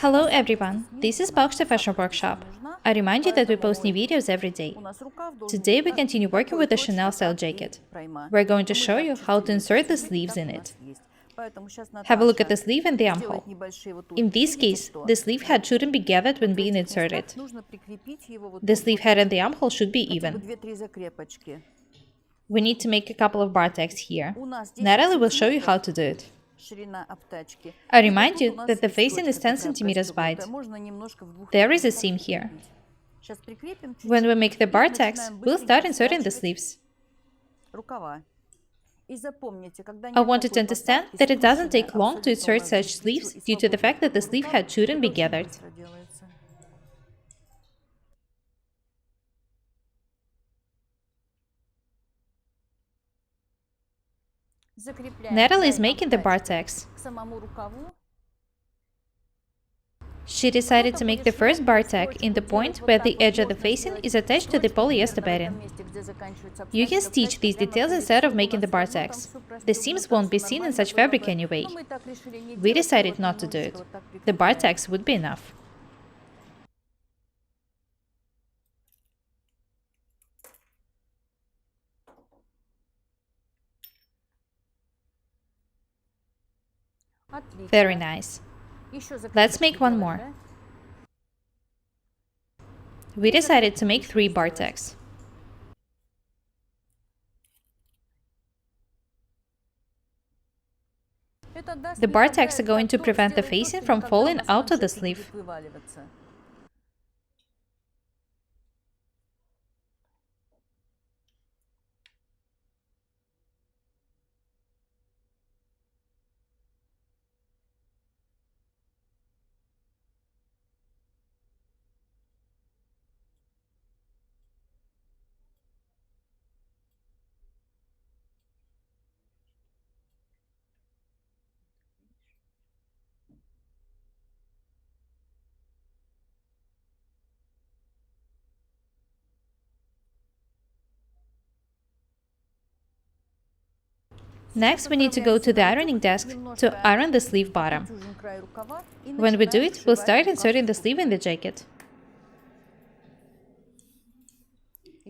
Hello everyone, this is Bakshta Fashion Workshop. I remind you that we post new videos every day. Today we continue working with the Chanel style jacket. We're going to show you how to insert the sleeves in it. Have a look at the sleeve and the armhole. In this case, the sleeve head shouldn't be gathered when being inserted. The sleeve head and the armhole should be even. We need to make a couple of barteks here. Natalie will show you how to do it. I remind you that the facing is 10 cm wide. There is a seam here. When we make the barteks, we'll start inserting the sleeves. I want you to understand that it doesn't take long to insert such sleeves due to the fact that the sleeve head shouldn't be gathered. Natalie is making the barteks. She decided to make the first bartek in the point where the edge of the facing is attached to the polyester batting. You can stitch these details instead of making the barteks. The seams won't be seen in such fabric anyway. We decided not to do it. The barteks would be enough. Very nice. Let's make one more. We decided to make 3 barteks. The barteks are going to prevent the facing from falling out of the sleeve. Next, we need to go to the ironing desk to iron the sleeve bottom. When we do it, we'll start inserting the sleeve in the jacket.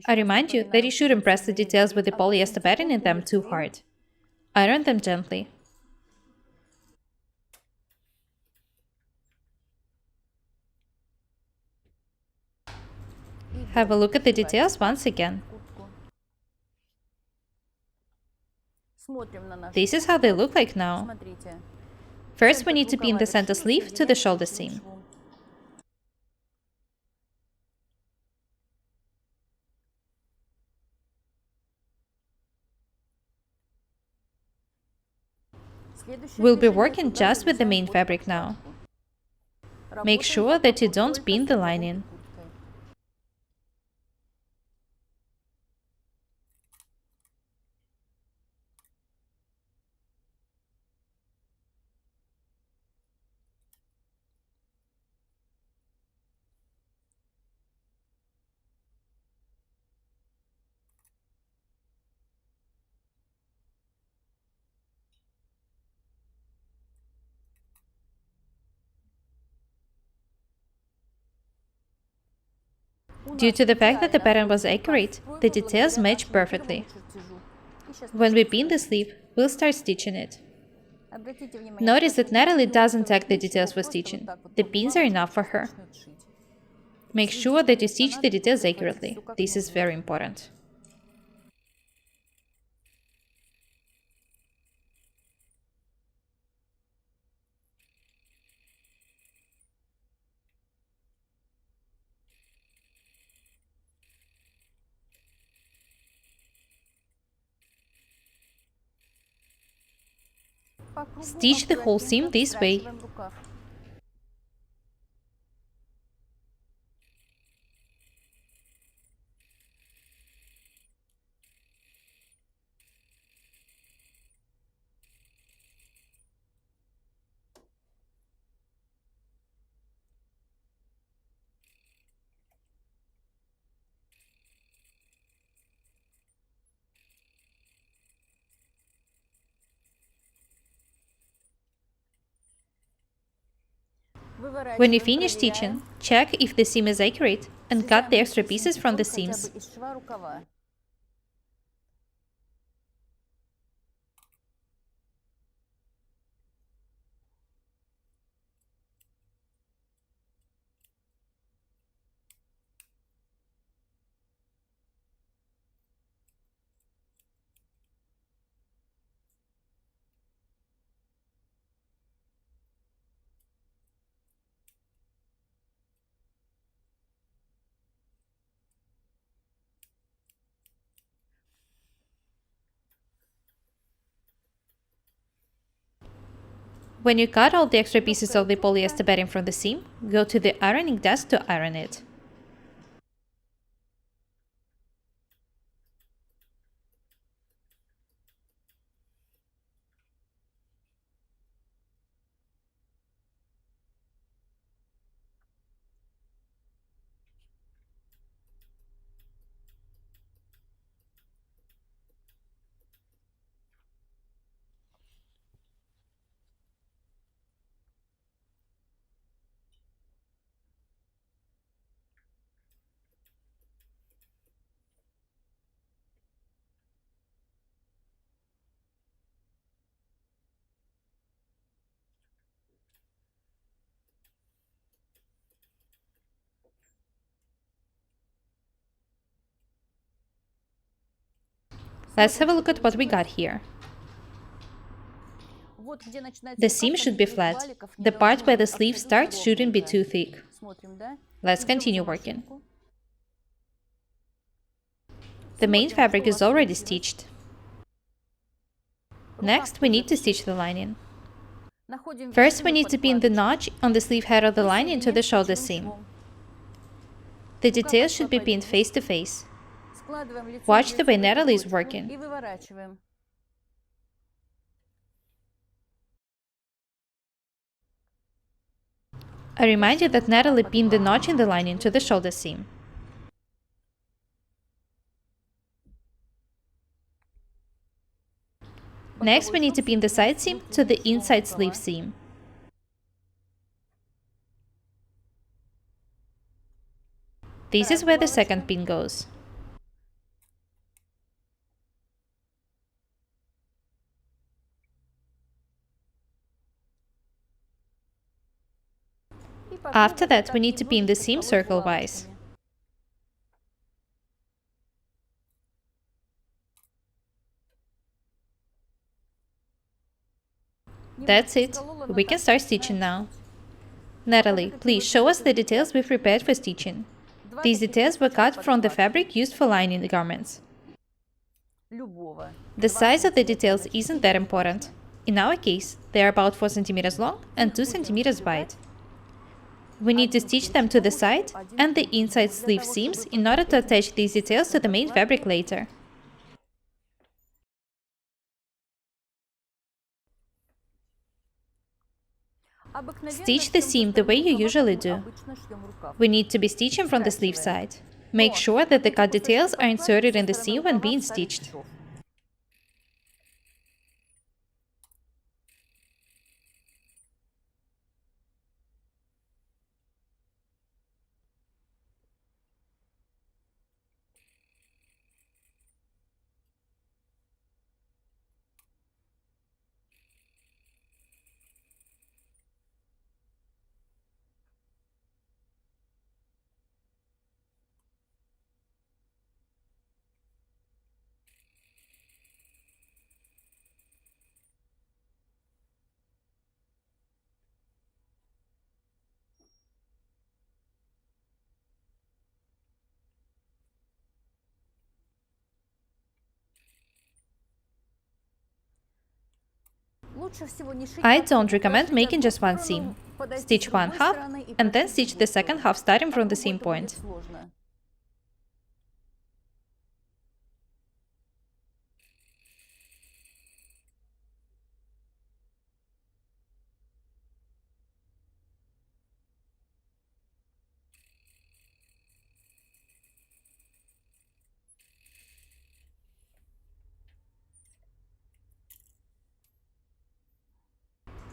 I remind you that you shouldn't press the details with the polyester batting in them too hard. Iron them gently. Have a look at the details once again. This is how they look like now. First, we need to pin the center sleeve to the shoulder seam. We'll be working just with the main fabric now. Make sure that you don't pin the lining. Due to the fact that the pattern was accurate, the details match perfectly. When we pin the sleeve, we'll start stitching it. Notice that Natalie doesn't tag the details for stitching. The pins are enough for her. Make sure that you stitch the details accurately. This is very important. Stitch the whole seam this way. When you finish stitching, check if the seam is accurate and cut the extra pieces from the seams. When you cut all the extra pieces of the polyester bedding from the seam, go to the ironing desk to iron it. Let's have a look at what we got here. The seam should be flat. The part where the sleeve starts shouldn't be too thick. Let's continue working. The main fabric is already stitched. Next, we need to stitch the lining. First, we need to pin the notch on the sleeve head of the lining to the shoulder seam. The details should be pinned face to face. Watch the way Natalie is working. I remind you that Natalie pinned the notch in the lining to the shoulder seam. Next, we need to pin the side seam to the inside sleeve seam. This is where the second pin goes. After that, we need to pin the seam circle-wise. That's it. We can start stitching now. Natalie, please show us the details we've prepared for stitching. These details were cut from the fabric used for lining the garments. The size of the details isn't that important. In our case, they are about 4 cm long and 2 cm wide. We need to stitch them to the side and the inside sleeve seams in order to attach these details to the main fabric later. Stitch the seam the way you usually do. We need to be stitching from the sleeve side. Make sure that the cut details are inserted in the seam when being stitched. I don't recommend making just one seam. Stitch one half and then stitch the second half starting from the seam point.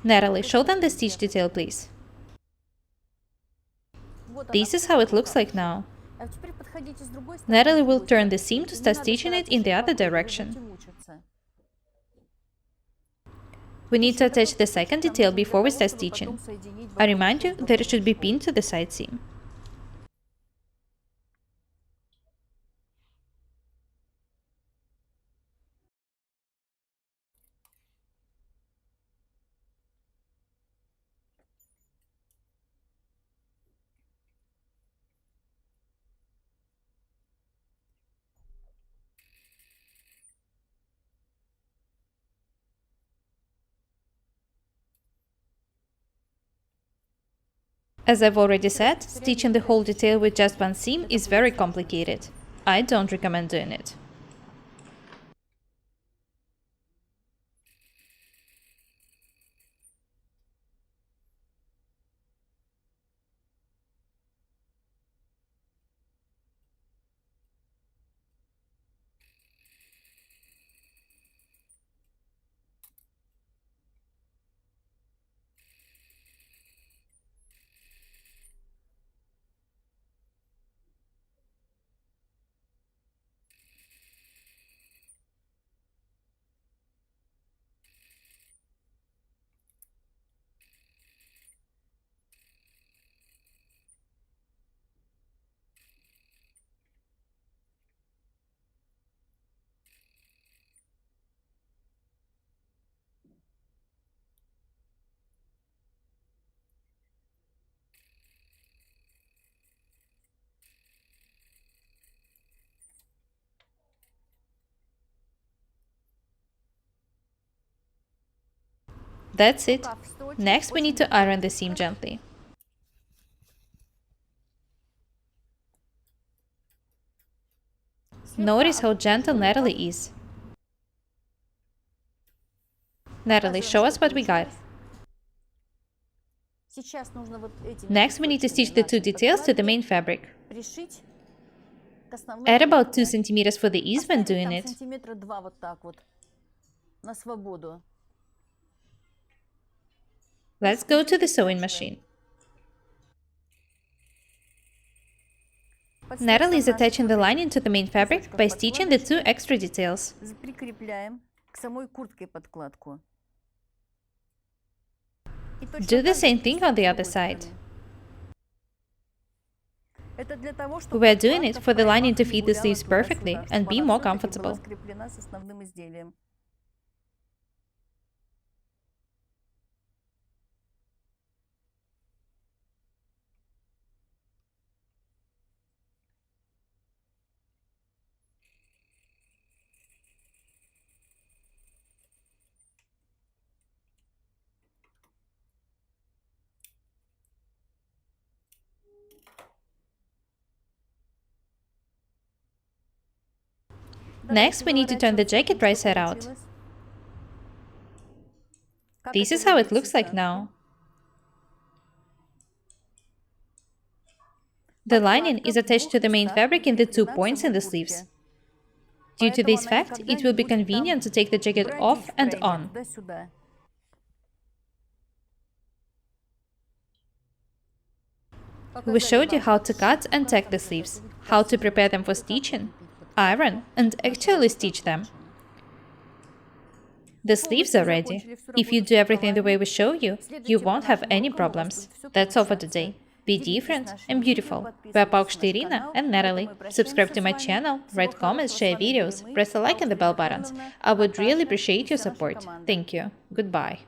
Natalie, show them the stitch detail, please. This is how it looks like now. Natalie will turn the seam to start stitching it in the other direction. We need to attach the second detail before we start stitching. I remind you that it should be pinned to the side seam. As I've already said, stitching the whole detail with just one seam is very complicated. I don't recommend doing it. That's it. Next, we need to iron the seam gently. Notice how gentle Natalie is. Natalie, show us what we got. Next, we need to stitch the two details to the main fabric. Add about 2 centimeters for the ease when doing it. Let's go to the sewing machine. Natalie is attaching the lining to the main fabric by stitching the 2 extra details. Do the same thing on the other side. We are doing it for the lining to fit the sleeves perfectly and be more comfortable. Next, we need to turn the jacket right side out. This is how it looks like now. The lining is attached to the main fabric in the 2 points in the sleeves. Due to this fact, it will be convenient to take the jacket off and on. We showed you how to cut and tack the sleeves, how to prepare them for stitching, iron, and actually stitch them. The sleeves are ready. If you do everything the way we show you, you won't have any problems. That's all for today. Be different and beautiful. We're Irina and Natalie. Subscribe to my channel, write comments, share videos, press the like and the bell buttons. I would really appreciate your support. Thank you. Goodbye.